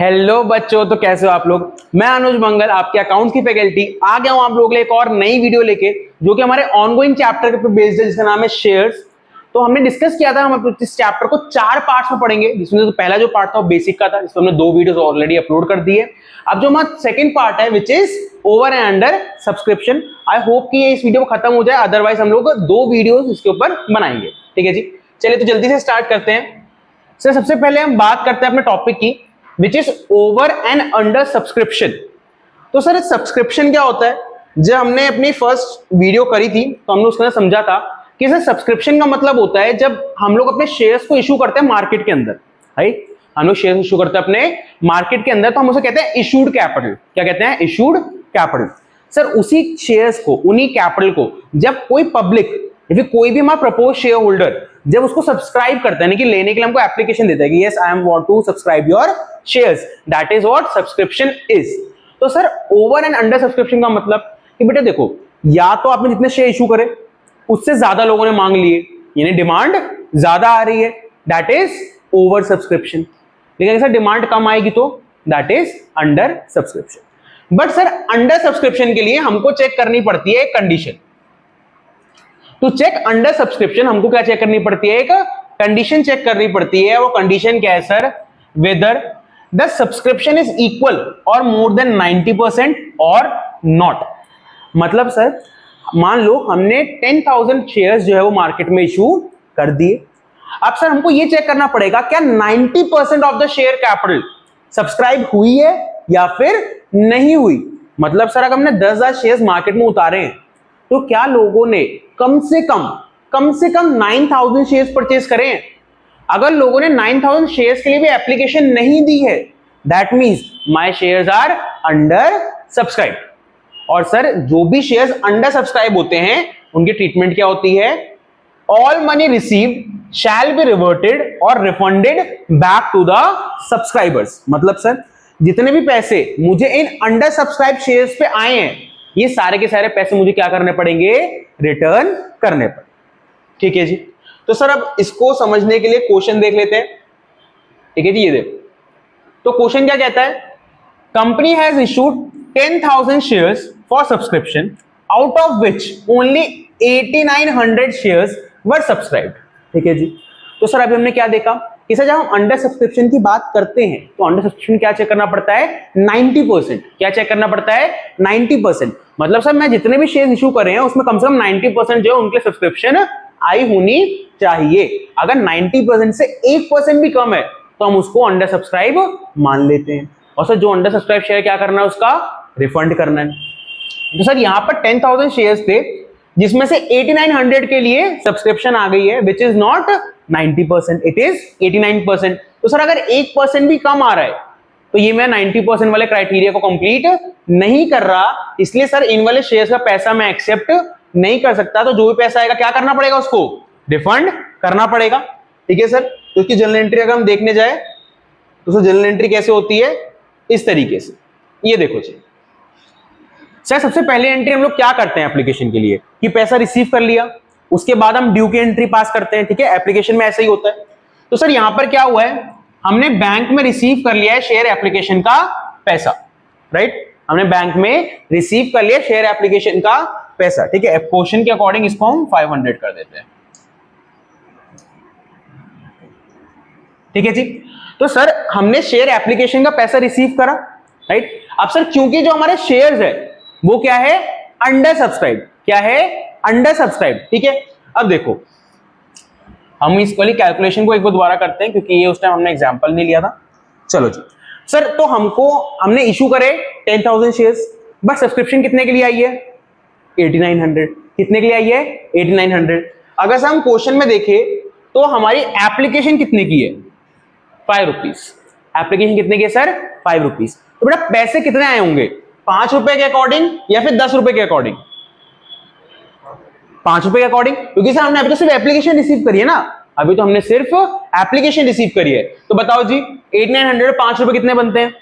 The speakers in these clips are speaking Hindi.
हेलो बच्चों, तो कैसे हो आप लोग। मैं अनुज मंगल, आपके अकाउंट्स की फैकल्टी आ गया हूं आप लोगों के लिए एक और नई वीडियो लेके, जो कि हमारे ऑनगोइंग चैप्टर पे बेस्ड है, जिसका नाम है शेयर्स। तो हमने डिस्कस किया था, हम इस चैप्टर को 4 पार्ट्स में पढ़ेंगे, जिसमें तो पहला जो पार्ट था वो बेसिक का था, जिसमें हमने 2 वीडियोस ऑलरेडी अपलोड कर दी है। अब जो हमारा सेकंड पार्ट है which is over and under subscription, I hope कि ये इस वीडियो को खत्म हो जाए, अदरवाइज हम लोग 2 वीडियोस इसके ऊपर बनाएंगे। ठीक है जी, चलिए तो जल्दी से स्टार्ट करते हैं। सर सबसे पहले हम बात करते हैं अपने टॉपिक की, which is over and under subscription. तो सर सब्सक्रिप्शन क्या होता है? जब हमने अपनी फर्स्ट वीडियो करी थी तो हमने उसके अंदर समझा था कि सर सब्सक्रिप्शन का मतलब होता है जब हम लोग अपने शेयर्स को इशू करते हैं मार्केट के अंदर। राइट, हम लोग शेयर्स इशू करते हैं अपने मार्केट के अंदर, तो हम उसे कहते हैं इशूड कैपिटल। क्या कहते हैं? Issued capital. सर उसी शेयर्स को, उन्हीं कैपिटल को जब कोई पब्लिक या फिर कोई भी हमारा प्रपोज शेयर होल्डर जब उसको सब्सक्राइब करता है, कि लेने के लिए हमको एप्लीकेशन देता है कि yes I am want to subscribe your shares, that is what subscription is. तो sir over and under subscription का मतलब कि बेटा देखो, या तो आपने जितने शेयर इशू करे उससे ज्यादा लोगों ने मांग लिए, यानी डिमांड ज्यादा आ रही है, दैट इज ओवर सब्सक्रिप्शन। लेकिन अगर डिमांड कम आएगी तो that is under subscription. But sir under subscription के लिए हमको चेक करनी पड़ती है एक कंडीशन। तो चेक अंडर सब्सक्रिप्शन हमको क्या चेक करनी पड़ती है? एक कंडीशन चेक करनी पड़ती है। वो कंडीशन क्या है sir? Whether the subscription is equal और मोर देन 90% और नॉट। मतलब सर मान लो हमने 10,000 शेयर्स जो है वो मार्केट में इशू कर दिए। अब सर हमको ये चेक करना पड़ेगा क्या 90% of the share capital subscribe हुई है या फिर नहीं हुई। मतलब सर अगर हमने 10,000 शेयर्स मार्केट में उतारे हैं तो क्या लोगों ने कम से कम 9,000 शेयर्स परचेज करें। अगर लोगों ने 9,000 शेयर्स के लिए भी एप्लीकेशन नहीं दी है, that means my shares are under subscribe. और सर जो भी शेयर्स अंडर सब्सक्राइब होते हैं उनकी ट्रीटमेंट क्या होती है? All money received shall be reverted और refunded back to the subscribers. मतलब सर जितने भी पैसे मुझे इन अंडर सब्सक्राइब शेयर्स पे आए हैं, ये सारे के सारे पैसे मुझे क्या करने पड़ेंगे? रिटर्न करने पड़ेंगे। ठीक है जी। तो सर अब इसको समझने के लिए क्वेश्चन देख लेते हैं। ठीक है जी, ये देखो तो क्वेश्चन क्या कहता है? Company has issued 10,000 shares for subscription, out of which only 8,900 shares were subscribed. ठीक है जी। तो सर अभी हमने क्या देखा कि सर जब हम अंडर सब्सक्रिप्शन की बात करते हैं तो अंडर सब्सक्रिप्शन क्या चेक करना पड़ता है? 90%। क्या चेक करना पड़ता है? 90%। मतलब सर मैं जितने भी शेयर इशू कर रहे हैं उसमें कम से कम 90% जो है उनके सब्सक्रिप्शन आई होनी चाहिए। अगर 90% से 1% भी कम है तो हम उसको अंडर सब्सक्राइब मान लेते हैं। और सर जो अंडर सब्सक्राइब शेयर क्या करना है? उसका रिफंड करना है। तो सर यहां पर 10,000 शेयर्स थे जिसमें से 8,900 के लिए सब्सक्रिप्शन आ गई है, which is not 90%, it is 89%। तो सर अगर 1% भी कम आ रहा है तो ये मैं 90% वाले क्राइटेरिया को कंप्लीट नहीं कर रहा, इसलिए सर इन वाले शेयर्स का पैसा मैं एक्सेप्ट नहीं कर सकता। तो जो भी पैसा आएगा क्या करना पड़ेगा? उसको रिफंड करना पड़ेगा। ठीक है सर। तो इसकी जनरल एंट्री अगर हम देखने जाए तो सर जनरल एंट्री कैसे होती है? इस तरीके से। ये देखो जी सर, सबसे पहले एंट्री हम लोग क्या करते हैं एप्लीकेशन के लिए कि पैसा रिसीव कर लिया, उसके बाद हम ड्यू की एंट्री पास करते हैं। ठीक है, एप्लीकेशन में ऐसा ही होता है। तो सर यहां पर क्या हुआ है? हमने बैंक में रिसीव कर लिया है शेयर एप्लीकेशन का पैसा। राइट, हमने बैंक में रिसीव कर लिया शेयर एप्लीकेशन का पैसा। ठीक है, क्वेश्चन के अकॉर्डिंग इसको हम 500 कर देते हैं। ठीक है जी। तो सर हमने शेयर एप्लीकेशन का पैसा रिसीव करा। राइट, अब सर क्योंकि जो हमारे शेयर्स है वो क्या है? Under subscribe. क्या है? Under subscribe. ठीक है, अब देखो हम इस वाली कैलकुलेशन को एक बार दोबारा करते हैं क्योंकि ये उस टाइम हमने एग्जांपल नहीं लिया था। चलो जी सर, तो हमने इशू करे 10,000 शेयर्स, बट सब्सक्रिप्शन कितने के लिए आई है? 8,900। कितने के लिए आई है? 8,900। अगर से हम क्वेश्चन में देखें तो हमारी एप्लीकेशन कितने की है? 5 रुपीज। एप्लीकेशन कितने की है सर? 5 रुपीज। तो बेटा पैसे कितने आए होंगे? 5 रुपए के अकॉर्डिंग या फिर 10 रुपए के अकॉर्डिंग? 5 रुपए के अकॉर्डिंग, क्योंकि सर हमने अभी तो सिर्फ एप्लीकेशन रिसीव करी है ना, अभी तो हमने सिर्फ एप्लीकेशन रिसीव करी है। तो बताओ जी 8,900 5 रुपए कितने बनते हैं?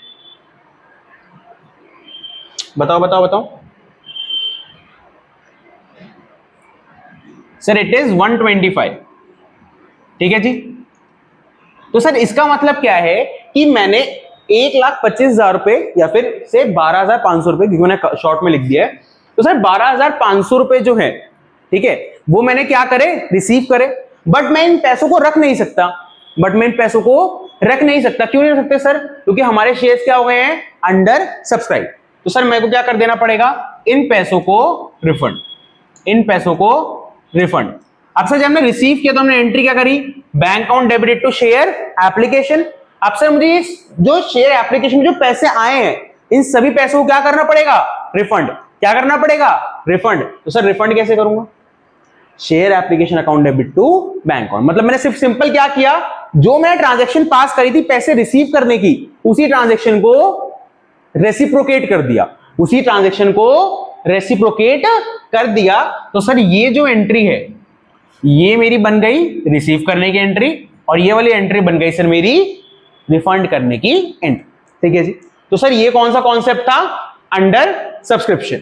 बताओ बताओ बताओ सर, इट इज 125। ठीक है जी। तो सर इसका मतलब क्या है कि मैंने 1,25,000 रुपए या फिर से 12,500 रुपए, क्योंकि मैंने शॉर्ट में लिख दिया है। तो सर 12,500 रुपए जो है, ठीक है, वो मैंने क्या करे, रिसीव करे, बट मैं इन पैसों को रख नहीं सकता। क्यों नहीं रख सकते सर? क्योंकि हमारे शेयर्स क्या हो गए हैं, अंडर सब्सक्राइब। तो सर मेरे को क्या कर देना पड़ेगा, इन पैसों को रिफंड। अब सर जब हमने रिसीव किया तो हमने एंट्री क्या करी, bank account debited to share application. अब सर मुझे जो शेयर एप्लीकेशन में जो पैसे आए हैं, इन सभी पैसों को क्या करना पड़ेगा, रिफंड। तो सर रिफंड कैसे करूंगा, share application account debit to bank account. मतलब मैंने सिर्फ सिंपल क्या किया, जो मैंने ट्रांजैक्शन पास करी थी पैसे रिसीव करने की, उसी ट्रांजैक्शन को रेसिप्रोकेट कर दिया। तो सर ये जो एंट्री है, ये मेरी बन गई रिसीव करने की एंट्री, और ये वाली एंट्री बन गई सर मेरी रिफंड करने की एंट्री। ठीक है जी। तो सर ये कौन सा कॉन्सेप्ट था, अंडर सब्सक्रिप्शन।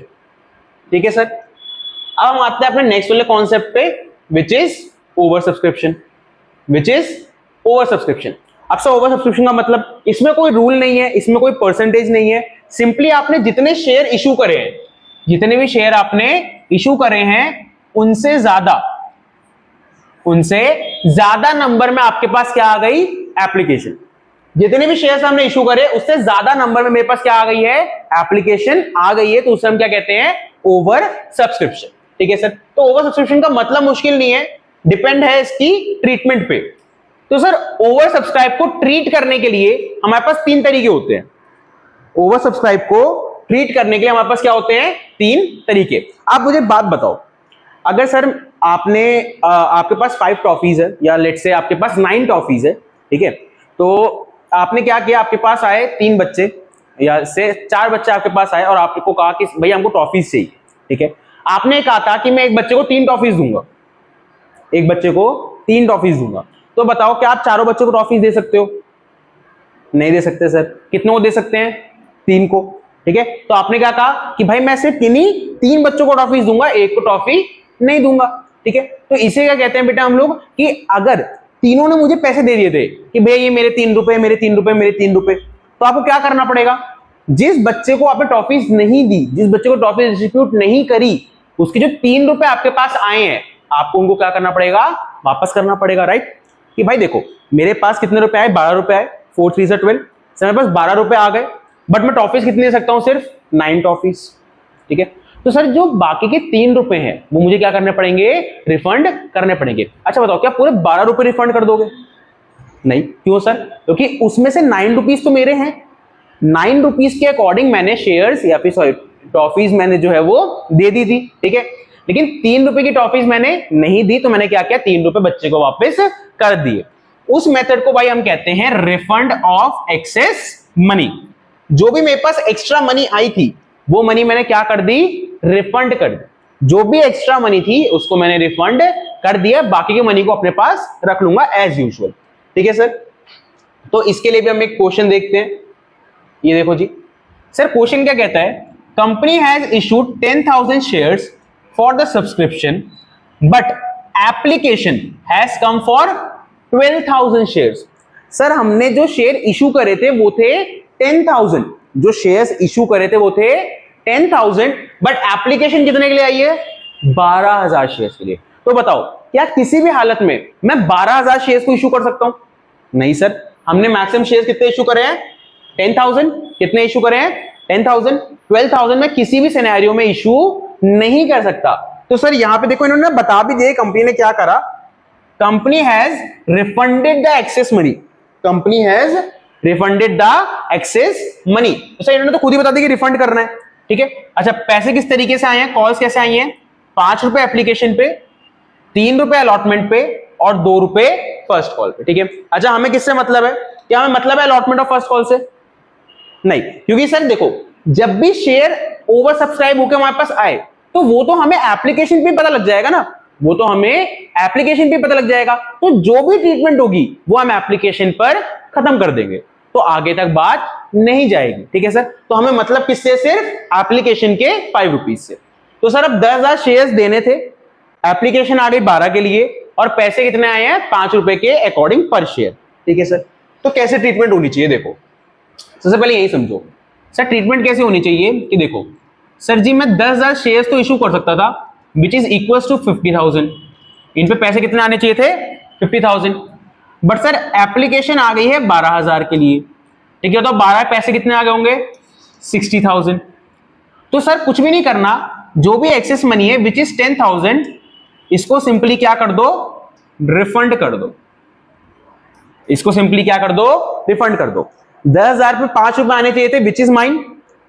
ठीक है सर। अब हम आते हैं अपने नेक्स्ट वाले कॉन्सेप्ट पे, विच इज ओवर सब्सक्रिप्शन। अब सर ओवर सब्सक्रिप्शन का मतलब, इसमें कोई रूल नहीं है, इसमें कोई परसेंटेज नहीं है। सिंपली आपने जितने शेयर इशू करे हैं, जितने भी शेयर आपने इशू करे हैं, उनसे ज्यादा नंबर में आपके पास क्या आ गई, एप्लीकेशन। जितने भी शेयर्स हमने इशू करे, उससे ज्यादा नंबर में मेरे पास क्या आ गई है, एप्लीकेशन आ गई है। तो उसे हम क्या कहते हैं, ओवर सब्सक्रिप्शन। ठीक है सर। तो ओवर सब्सक्रिप्शन का मतलब मुश्किल नहीं है, डिपेंड है इसकी ट्रीटमेंट पे। तो सर ओवर सब्सक्राइब को ट्रीट करने के लिए हमारे पास 3 तरीके होते हैं। ओवर सब्सक्राइब को ट्रीट करने के लिए हमारे पास क्या होते हैं, 3 तरीके। आप मुझे बात बताओ, अगर सर आपके पास 5 टॉफीज है, या लेट्स से आपके पास 9 टॉफीज है, ठीक है, तो आपने क्या किया, आपके पास आए 3 बच्चे या से 4 बच्चे आपके पास आए, और आपको कहा कि भैया हमको टॉफीज चाहिए। ठीक है, आपने कहा था कि मैं एक बच्चे को 3 टॉफीज दूंगा, तो बताओ क्या आप चारों बच्चों को टॉफीज दे सकते हो? नहीं दे सकते सर। कितनों को दे सकते हैं, 3 को। ठीक है, तो आपने क्या कहा कि भाई मैं सिर्फ 3 बच्चों को टॉफीज दूंगा, एक को टॉफी नहीं दूंगा। ठीक है, तो इसे क्या कहते हैं बेटा हम लोग, कि अगर तीनों ने मुझे पैसे दे दिए थे कि भैया ये मेरे 3 रुपए, तो आपको क्या करना पड़ेगा, जिस बच्चे को आपने टॉफीज नहीं दी, जिस बच्चे को टॉफी डिस्ट्रीब्यूट नहीं करी, उसके जो 3 रुपए आपके पास आए हैं, आपको उनको क्या करना पड़ेगा, वापस करना पड़ेगा। राइट, कि भाई देखो मेरे पास कितने रुपए आए, 12 रुपए आए, 4 3 12, मेरे पास 12 रुपए आ गए, बट मैं टॉफीज कितनी दे सकता हूं, सिर्फ 9 टॉफीज। ठीक है, तो सर जो बाकी के 3 रुपए हैं वो मुझे क्या करने पड़ेंगे, रिफंड करने पड़ेंगे। अच्छा बताओ, क्या पूरे 12 रुपए रिफंड कर दोगे? नहीं। क्यों सर? क्योंकि उसमें से 9 रुपीज तो मेरे हैं, 9 रुपीज के अकॉर्डिंग मैंने शेयर्स या फिर सॉरी टॉफीज मैंने जो है वो दे दी थी। ठीक है, लेकिन 3 रुपए की टॉफीज मैंने नहीं दी, तो मैंने क्या किया, 3 रुपए बच्चे को वापस कर दिए। उस मेथड को भाई हम कहते हैं रिफंड ऑफ एक्सेस मनी। जो भी मेरे पास एक्स्ट्रा मनी आई थी, वो मनी मैंने क्या कर दी, रिफंड कर दी। जो भी एक्स्ट्रा मनी थी उसको मैंने रिफंड कर दिया, बाकी के मनी को अपने पास रख लूंगा एज यूजुअल। ठीक है सर। तो इसके लिए भी हम एक क्वेश्चन देखते हैं। ये देखो जी सर, क्वेश्चन क्या कहता है, company has issued 10,000 shares for the subscription, but application has come for 12,000 shares. Sir हमने जो शेयर इशू करे थे वो थे 10,000, जो शेयर्स इशू करे थे वो थे 10,000, बट एप्लीकेशन कितने के लिए आई है, 12,000 शेयर्स के लिए। तो बताओ क्या किसी भी हालत में मैं 12,000 शेयर्स को इशू कर सकता हूं? नहीं सर। हमने मैक्सिमम शेयर्स कितने इशू करे हैं, 10,000। कितने इशू करे हैं, 10,000। 12,000 में किसी भी सिनेरियो में इशू नहीं कर सकता। तो सर यहां पे देखो इन्होंने बता भी दिया कंपनी ने क्या करा, company has refunded the excess money. Company has refunded the excess money. तो सर इन्होंने तो खुद ही बता दिया कि रिफंड करना है। ठीक है, अच्छा पैसे किस तरीके से आए हैं, कॉल्स कैसे आई हैं, 5 रुपए एप्लीकेशन पे, 3 रुपए अलॉटमेंट पे, और 2 रुपए फर्स्ट कॉल पे। ठीक है, अच्छा हमें किससे मतलब है, क्या हमें मतलब है अलॉटमेंट और फर्स्ट कॉल से? नहीं, क्योंकि सर देखो जब भी शेयर ओवर सब्सक्राइब होकर हमारे पास आए, तो वो तो हमें एप्लीकेशन पे पता लग जाएगा ना, तो जो भी ट्रीटमेंट होगी वो हम एप्लीकेशन पर खत्म कर देंगे, तो आगे तक बात नहीं जाएगी। ठीक है सर। तो हमें मतलब किससे, सिर्फ एप्लीकेशन के 5 रुपीज से। तो सर अब 10,000 शेयर्स देने थे, एप्लीकेशन आ गई 12 के लिए, और पैसे कितने आए हैं, 5 रुपए के अकॉर्डिंग पर शेयर। ठीक है सर। तो कैसे ट्रीटमेंट होनी चाहिए, देखो सबसे पहले यही समझो सर ट्रीटमेंट कैसे होनी चाहिए कि देखो सर जी मैं 10,000 शेयर्स तो इशू कर सकता था विच इज इक्वल टू 50,000। इन पे पैसे कितने आने चाहिए थे 50,000, बट सर एप्लीकेशन आ गई है 12,000 के लिए, ठीक है, तो 12 पैसे कितने आ गए होंगे 60,000। तो सर कुछ भी नहीं करना, जो भी एक्सेस मनी है विच इज 10,000 इसको सिंपली क्या कर दो रिफंड कर दो, इसको सिंपली क्या कर दो रिफंड कर दो। 10,000 पे 5 रुपए आने चाहिए थे विच इज माइन,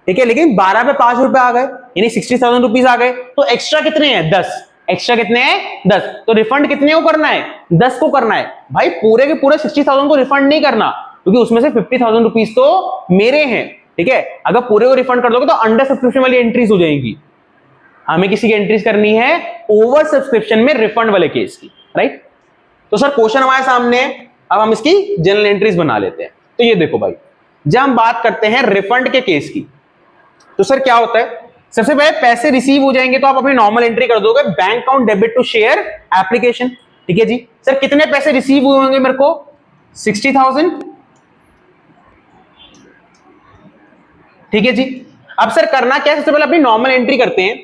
ठीक है, लेकिन 12 पे 5 रुपए आ गए यानी 60,000 रुपीज आ गए, तो एक्स्ट्रा कितने हैं 10, एक्स्ट्रा कितने हैं 10, तो रिफंड कितने को करना है 10 को करना है भाई, पूरे के पूरे 60,000 को रिफंड नहीं करना क्योंकि उसमें से 50,000 रुपीज तो मेरे हैं, ठीक है। अगर पूरे को रिफंड कर दोगे तो अंडर सब्सक्रिप्शन वाली एंट्रीज हो जाएंगी, हमें किसी की एंट्रीज करनी है ओवर सब्सक्रिप्शन में रिफंड वाले केस की, राइट। तो सर क्वेश्चन हमारे सामने है, अब हम इसकी जनरल एंट्रीज बना लेते हैं। तो ये देखो भाई जब हम बात करते हैं रिफंड के केस की तो सर क्या होता है, सबसे पहले पैसे रिसीव हो जाएंगे तो आप अपनी नॉर्मल एंट्री कर दोगे bank account debit to share application, ठीक है जी। सर कितने पैसे रिसीव हुए होंगे मेरे को 60,000, ठीक है जी। अब सर करना क्या है, सबसे पहले अपनी नॉर्मल एंट्री करते हैं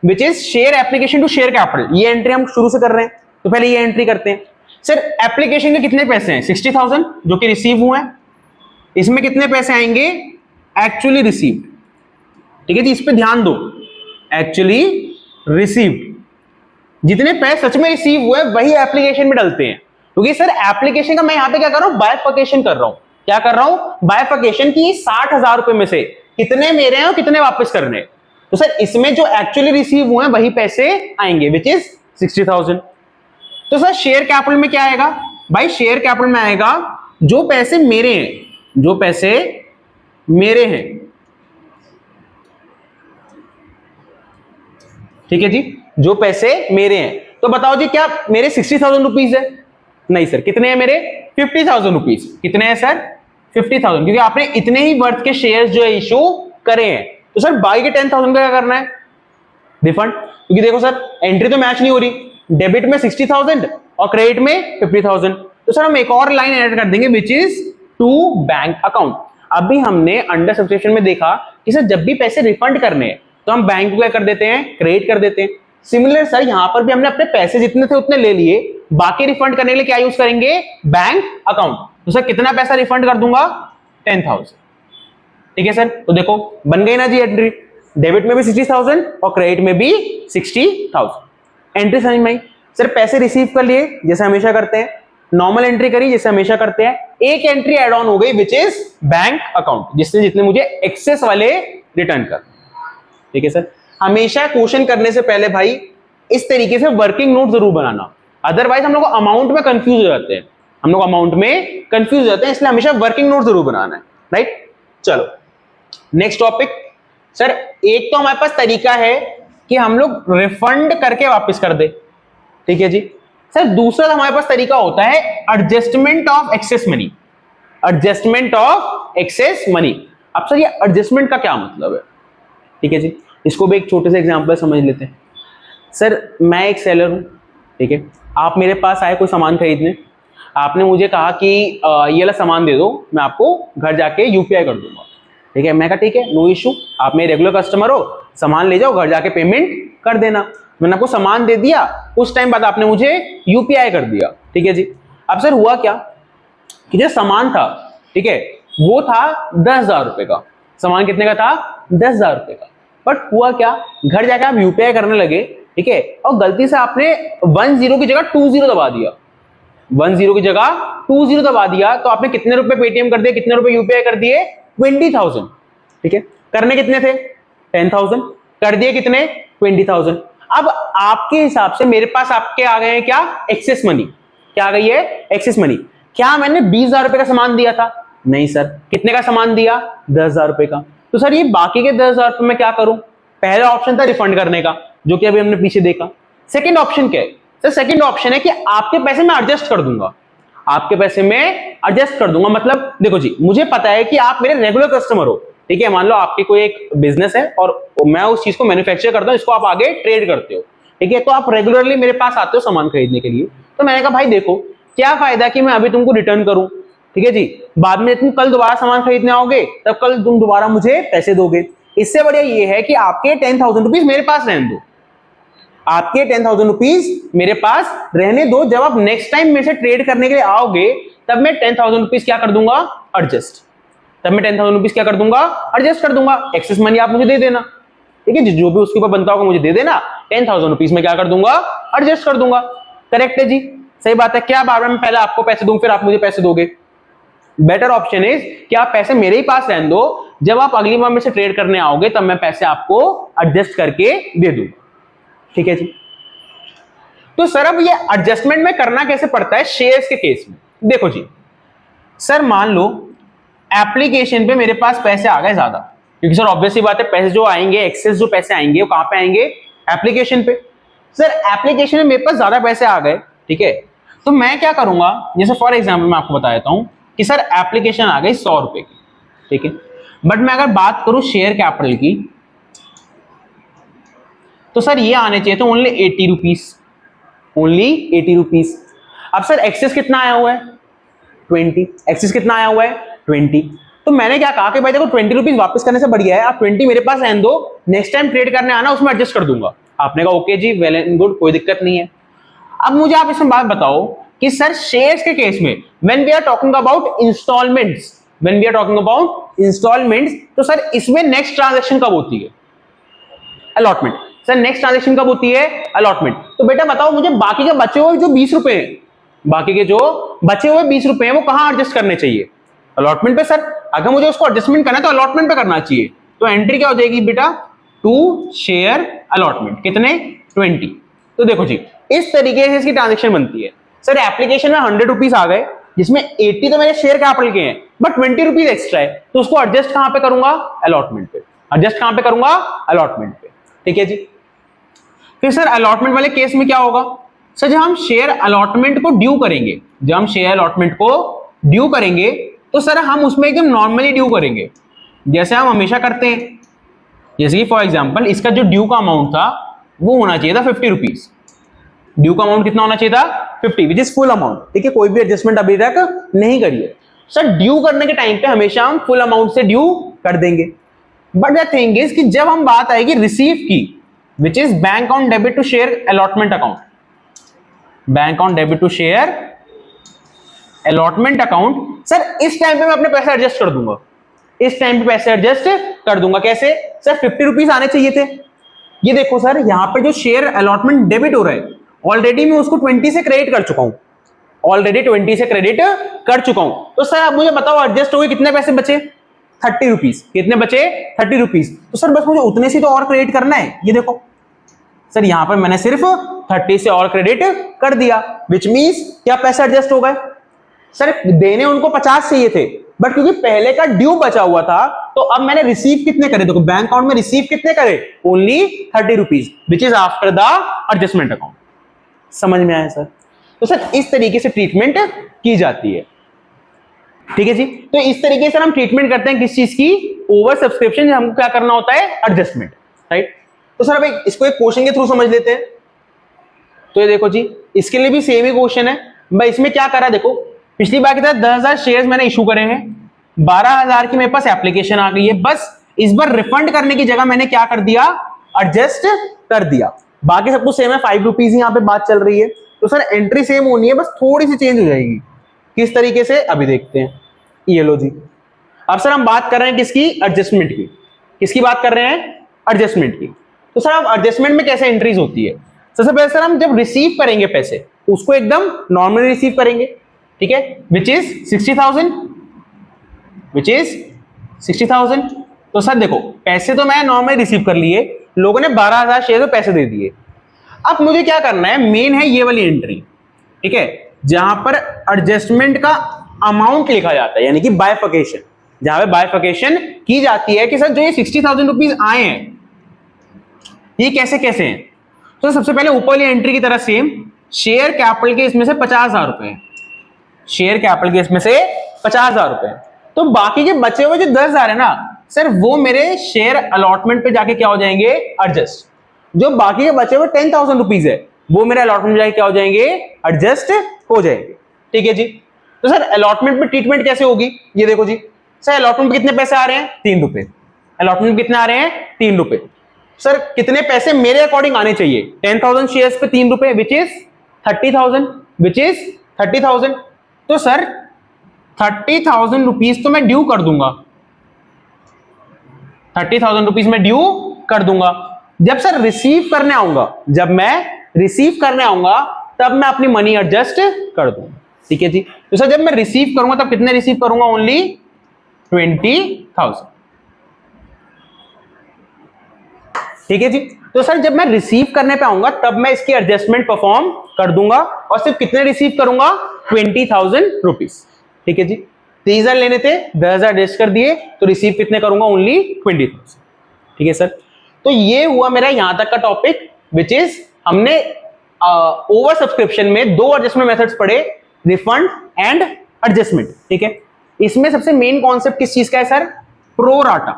which is share application to share capital, ये एंट्री हम शुरू से कर रहे हैं तो पहले ये एंट्री करते हैं। सर एप्लीकेशन के कितने पैसे हैं 60,000 जो कि रिसीव हुए हैं, इसमें कितने पैसे आएंगे एक्चुअली रिसीव्ड, ठीक है जी, इस पे ध्यान दो, एक्चुअली रिसीव्ड, जितने पैसे सच में रिसीव हुए वही एप्लीकेशन में डलते हैं, क्योंकि सर एप्लीकेशन का मैं यहां पे क्या कर रहा हूं बाइफर्केशन कर रहा हूं, क्या कर रहा हूं बाइफर्केशन की 60,000 रुपए में से कितने मेरे हैं और कितने वापस करने हैं, तो सर इसमें जो एक्चुअली रिसीव हुए हैं वही पैसे आएंगे विच इज 60,000। तो सर शेयर कैपिटल में क्या आएगा भाई, शेयर कैपिटल में आएगा जो पैसे मेरे हैं, जो पैसे मेरे हैं, ठीक है जी, जो पैसे मेरे हैं। तो बताओ जी क्या मेरे 60,000 रुपीज है, नहीं सर कितने हैं मेरे 50,000 रुपीज, कितने हैं सर 50,000, क्योंकि आपने इतने ही वर्थ के शेयर्स जो है इशू करे हैं। तो सर बाकी के 10,000 का क्या करना है रिफंड, क्योंकि देखो सर एंट्री तो मैच नहीं हो रही, डेबिट में 60,000 और क्रेडिट में 50,000, तो सर हम एक और लाइन ऐड कर देंगे which is to bank account. अभी हमने अंडर सब्सक्रिप्शन में देखा कि सर जब भी पैसे रिफंड करने हैं तो हम बैंक को क्या कर देते हैं क्रेडिट कर देते हैं। सिमिलर सर यहां पर भी हमने अपने पैसे जितने थे उतने ले लिए, बाकी रिफंड करने के लिए क्या यूज करेंगे बैंक अकाउंट। तो सर कितना पैसा रिफंड कर दूंगा 10,000, ठीक है सर। तो देखो बन गई ना जी एंट्री, डेबिट में भी 60,000 और क्रेडिट में भी 60,000, एंट्री समझ में आई। सर पैसे रिसीव कर लिए जैसे हमेशा करते हैं, नॉर्मल एंट्री करी जैसे हमेशा करते हैं, एक एंट्री एड ऑन हो गई विच इज बैंक अकाउंट, जिससे जितने मुझे एक्सेस वाले रिटर्न कर, ठीक है सर। हमेशा क्वेश्चन करने से पहले भाई इस तरीके से वर्किंग नोट जरूर बनाना, अदरवाइज हम लोग अमाउंट में कंफ्यूज हो जाते हैं, हम लोग अमाउंट में कंफ्यूज हो जाते हैं, इसलिए हमेशा वर्किंग नोट जरूर बनाना है, राइट। चलो नेक्स्ट टॉपिक। सर एक तो हमारे पास तरीका है कि हम लोग रिफंड करके वापस कर दे, ठीक है जी। सर दूसरा हमारे पास तरीका होता है adjustment of excess money, adjustment of excess money. अब सर ये एडजस्टमेंट का क्या मतलब है, ठीक है जी, इसको भी एक छोटे से एग्जांपल समझ लेते हैं। सर मैं एक सेलर हूं, ठीक है, आप मेरे पास आए कोई सामान खरीदने, आपने मुझे कहा कि ये वाला सामान दे दो, मैं आपको घर जाके यूपीआई कर दूंगा, ठीक है। मैं कहा ठीक है नो इशू, आप मेरे रेगुलर कस्टमर हो, सामान ले जाओ घर जाके पेमेंट कर देना। मैंने आपको सामान दे दिया, उस टाइम बाद आपने मुझे यूपीआई कर दिया, ठीक है जी। अब सर हुआ क्या कि जो सामान था, ठीक है, वो था 10,000 रुपए का, सामान कितने का था 10,000 रुपए का, बट हुआ क्या घर जाके आप यूपीआई करने लगे, ठीक है, और गलती से आपने 10 की जगह 20 दबा दिया, 10 की जगह 20 दबा दिया, तो आपने कितने रुपए पेटीएम कर दिए, कितने रुपए यूपीआई कर दिए 20,000, ठीक है। करने कितने थे 10,000, कर दिए कितने 20,000। अब आपके हिसाब से मेरे पास आपके आ गए हैं क्या एक्सेस मनी, क्या आ गई है एक्सेस मनी। क्या मैंने 20,000 रुपए का सामान दिया था, नहीं सर, कितने का सामान दिया 10,000 रुपए का। तो सर ये बाकी के 10,000 रुपए में क्या करूं, पहला ऑप्शन था रिफंड करने का जो कि अभी हमने पीछे देखा। सेकंड ऑप्शन क्या है सर, सेकंड ऑप्शन है कि आपके पैसे में एडजस्ट कर दूंगा, आपके पैसे में एडजस्ट कर दूंगा। मतलब देखो जी, मुझे पता है कि आप मेरे रेगुलर कस्टमर हो, ठीक है, मान लो आपकी कोई एक बिजनेस है और मैं उस चीज को मैन्युफैक्चर करता हूं, इसको आप आगे ट्रेड करते हो, ठीक है, तो आप रेगुलरली मेरे पास आते हो सामान खरीदने के लिए। तो मैंने कहा भाई देखो क्या फायदा कि मैं अभी तुमको रिटर्न करूं, ठीक है जी। बाद में तुम कल दोबारा सामान खरीदने आओगे तब कल तुम दोबारा मुझे पैसे दोगे। इससे बढ़िया ये है कि आपके 10,000 रुपीज मेरे पास रहने दो, आपके 10,000 रुपीज मेरे पास रहने दो। जब आप नेक्स्ट टाइम मेरे से ट्रेड करने के लिए आओगे तब मैं 10,000 रुपीज क्या कर दूंगा, एडजस्ट। तब मैं 10,000 रुपीज क्या कर दूंगा, एडजस्ट कर दूंगा। एक्सेस मनी आप मुझे दे देना, ठीक है जी, जो भी उसके ऊपर बनता होगा मुझे दे देना। 10,000 रुपीज में क्या कर दूंगा, एडजस्ट कर दूंगा। करेक्ट है जी, सही बात है। क्या बार बार मैं पहले आपको पैसे दूं फिर आप मुझे पैसे दोगे? बेटर ऑप्शन इज कि आप पैसे मेरे ही पास रहने दो, जब आप अगली बार मेरे से ट्रेड करने आओगे तब मैं पैसे आपको एडजस्ट करके दे दूंगा। ठीक है जी। तो सर अब ये एडजस्टमेंट में करना कैसे पड़ता है शेयर्स के केस में? देखो जी सर, मान लो एप्लीकेशन पे मेरे पास पैसे आ गए ज्यादा, क्योंकि सर ऑब्वियसली बात है पैसे जो आएंगे, एक्सेस जो पैसे आएंगे वो कहां पे आएंगे, एप्लीकेशन पे। सर एप्लीकेशन में मेरे पास ज्यादा पैसे आ गए, ठीक है, तो मैं क्या करूंगा, जैसे फॉर एग्जांपल मैं आपको बता देता हूं कि सर एप्लीकेशन आ गई 100 रुपए की, ठीक है, बट मैं अगर बात करूं शेयर कैपिटल की तो सर ये आने चाहिए तो ओनली 80 रुपीज, ओनली 80 रुपीज। अब सर एक्सेस कितना आया हुआ है, 20, एक्सेस कितना आया हुआ है, 20। तो मैंने क्या कहा कि भाई देखो 20 रुपीज वापस करने से बढ़िया है आप 20 मेरे पास रहने दो, नेक्स्ट टाइम ट्रेड करने आना उसमें एडजस्ट कर दूंगा। आपने कहा ओके जी, वेल एंड गुड, कोई दिक्कत नहीं है। अब मुझे आप इसमें बात बताओ कि सर शेयर्स के केस में when we are talking about installments, when we are talking about installments, तो सर इसमें नेक्स्ट ट्रांजैक्शन कब होती है, अलॉटमेंट। सर नेक्स्ट ट्रांजैक्शन कब होती है, अलॉटमेंट। तो बेटा बताओ मुझे बाकी के बचे हुए जो 20 रुपए हैं, बाकी के जो बचे हुए 20 रुपए हैं वो कहां एडजस्ट करने चाहिए, अलॉटमेंट पे। सर अगर मुझे उसको एडजस्टमेंट करना है तो अलॉटमेंट पे करना चाहिए, तो एंट्री क्या हो जाएगी बेटा, टू शेयर अलॉटमेंट, कितने, 20। तो देखो जी इस तरीके से इसकी ट्रांजेक्शन बनती है। सर एप्लीकेशन में 100 रुपीज आ गए जिसमें 80 तो मेरे शेयर कैपिटल के हैं बट 20 रुपीज एक्स्ट्रा है, तो उसको एडजस्ट कहां पे करूंगा, अलॉटमेंट पे। एडजस्ट कहां पे करूंगा, अलॉटमेंट पे। ठीक है जी। फिर सर अलॉटमेंट वाले केस में क्या होगा, सर जब हम शेयर अलॉटमेंट को ड्यू करेंगे, जब हम शेयर अलॉटमेंट को ड्यू करेंगे तो सर हम उसमें एकदम नॉर्मली ड्यू करेंगे जैसे हम हमेशा करते हैं। जैसे कि फॉर एग्जांपल इसका जो ड्यू का अमाउंट था वो होना चाहिए था 50 रुपीज, ड्यू का अमाउंट कितना होना चाहिए था, 50, विच इज फुल अमाउंट। ठीक है, कोई भी एडजस्टमेंट अभी तक नहीं करिए। सर ड्यू करने के टाइम पे हमेशा हम फुल अमाउंट से ड्यू कर देंगे, बट द थिंग इज कि जब हम बात आएगी रिसीव की, which is bank on debit to share allotment account, bank on debit to share allotment account, sir इस टाइम पे मैं अपने पैसे एडजस्ट कर दूंगा, इस टाइम पे पैसे एडजस्ट कर दूंगा। कैसे, सर 50 रुपीज आने चाहिए थे, ये देखो सर यहां पे जो शेयर अलॉटमेंट डेबिट हो रहा है ऑलरेडी मैं उसको 20 से क्रेडिट कर चुका हूं, ऑलरेडी 20 से क्रेडिट कर चुका हूं। तो सर आप मुझे बताओ एडजस्ट हो गए कितने पैसे बचे, 30 रुपीज। कितने बचे, 30 रुपीज। तो सर बस मुझे उतने से तो और क्रेडिट करना है, ये देखो सर यहां पर मैंने सिर्फ 30 से और क्रेडिट कर दिया, विच मींस क्या पैसे एडजस्ट हो गए। सर देने उनको 50 चाहिए थे बट क्योंकि पहले का ड्यू बचा हुआ था तो अब मैंने रिसीव कितने करे, देखो बैंक अकाउंट में रिसीव कितने करे, only 30 rupees, which is after the adjustment account. समझ में आया सर? तो सर इस तरीके से ट्रीटमेंट की जाती है। ठीक है जी। तो इस तरीके से हम ट्रीटमेंट करते हैं किस चीज की, ओवर सब्सक्रिप्शन, हमको क्या करना होता है, एडजस्टमेंट, राइट। तो सर अब इसको एक क्वेश्चन के थ्रू समझ लेते हैं। तो ये देखो जी इसके लिए भी सेम ही क्वेश्चन है। मैं इसमें क्या करा, देखो पिछली बार की तरह 10,000 शेयर्स मैंने इशू करे हैं, 12,000 की मेरे पास एप्लीकेशन आ गई है, बस इस बार रिफंड करने की जगह मैंने क्या कर दिया, एडजस्ट कर दिया। बाकी सब कुछ सेम है, 5 रुपीज ही यहाँ पे बात चल रही है। तो सर एंट्री सेम होनी है, बस थोड़ी सी चेंज हो जाएगी। किस तरीके से अभी देखते हैं। ये लो जी, अब सर हम बात कर रहे हैं किसकी, एडजस्टमेंट की। किसकी बात कर रहे हैं, एडजस्टमेंट की। तो सर अब एडजस्टमेंट में कैसे एंट्रीज होती है, सबसे पहले सर हम जब रिसीव करेंगे पैसे उसको एकदम नॉर्मली रिसीव करेंगे, ठीक है, विच इज 60,000, विच इज 60,000। तो सर देखो पैसे तो मैं नॉर्मली रिसीव कर लिए, लोगों ने 12,000 शेयर में पैसे दे दिए। अब मुझे क्या करना है, मेन है ये वाली एंट्री, ठीक है, जहां पर एडजस्टमेंट का अमाउंट लिखा जाता है, यानी कि बाइफिकेशन, जहां पे बाइफिकेशन की जाती है कि सर जो ये 60,000 रुपीज आए हैं ये कैसे कैसे हैं। तो सबसे पहले ऊपर वाली एंट्री की तरह सेम, शेयर कैपिटल के इसमें से 50,000 रुपए हैं, शेयर कैपिटल के इसमें से 50,000 रुपए। तो बाकी के बचे हुए जो 10,000 है ना सर, वो मेरे शेयर अलॉटमेंट पे जाके क्या हो जाएंगे, एडजस्ट। जो बाकी के बचे हुए 10,000 रुपीज है वो मेरे अलॉटमेंट में जाके क्या हो जाएंगे, एडजस्ट हो जाएंगे। ठीक है जी। तो सर अलॉटमेंट में ट्रीटमेंट कैसे होगी, ये देखो जी सर, अलॉटमेंट में कितने पैसे आ रहे हैं, 3 रुपए। अलॉटमेंट में कितने आ रहे हैं, 3 रुपए। सर कितने पैसे मेरे अकॉर्डिंग आने चाहिए, 10,000 शेयर्स पे 3 रुपए, विच इज 30,000, विच इज 30,000। तो सर 30,000 रुपीज तो मैं ड्यू कर दूंगा, 30,000 रुपीज में ड्यू कर दूंगा। जब सर रिसीव करने आऊंगा, जब मैं रिसीव करने आऊंगा तब मैं अपनी मनी एडजस्ट कर दूंगा, ठीक है जी। तो सर जब मैं रिसीव करूंगा तब कितने रिसीव करूंगा, ओनली 20,000, ठीक है जी। तो सर जब मैं रिसीव करने पे आऊंगा तब मैं इसकी एडजस्टमेंट परफॉर्म कर दूंगा और सिर्फ कितने रिसीव करूंगा, 20,000 रुपीज, ठीक है जी। 30,000 लेने थे, 10,000 एडजस्ट कर दिए, तो रिसीव कितने करूंगा, ओनली 20,000, ठीक है सर। तो ये हुआ मेरा यहां तक का टॉपिक, विच इज हमने ओवर सब्सक्रिप्शन में 2 एडजस्टमेंट मेथड्स पढ़े, रिफंड एंड एडजस्टमेंट, ठीक है। इसमें सबसे मेन कॉन्सेप्ट किस चीज का है सर, प्रो राटा।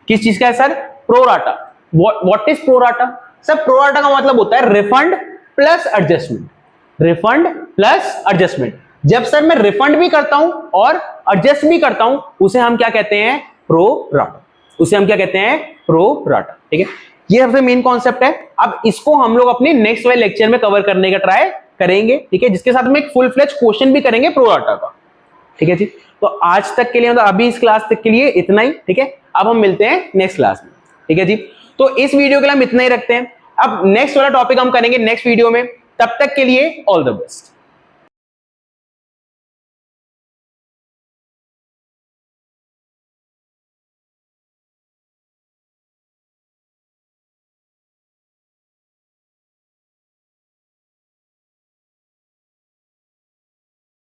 किस चीज का है sir, pro rata. What is pro rata, sir pro rata का मतलब होता है refund plus adjustment, refund plus adjustment. जब सर मैं रिफंड भी करता हूं और एडजस्ट भी करता हूं, उसे हम क्या कहते हैं, प्रो राटा, उसे हम क्या कहते हैं, प्रो राटा, ठीक है। ये सबसे मेन कॉन्सेप्ट है। अब इसको हम लोग अपने नेक्स्ट वाले लेक्चर में कवर करने का ट्राई करेंगे, ठीक है, जिसके साथ में एक फुल फ्लेज क्वेश्चन भी करेंगे प्रो राटा का, ठीक है जी। तो आज तक के लिए, मतलब अभी इस क्लास तक के लिए इतना ही, ठीक है। अब हम मिलते हैं नेक्स्ट क्लास में, ठीक है जी। तो इस वीडियो के लिए हम इतना ही रखते हैं। अब नेक्स्ट वाला टॉपिक हम करेंगे नेक्स्ट वीडियो में, तब तक के लिए ऑल द बेस्ट।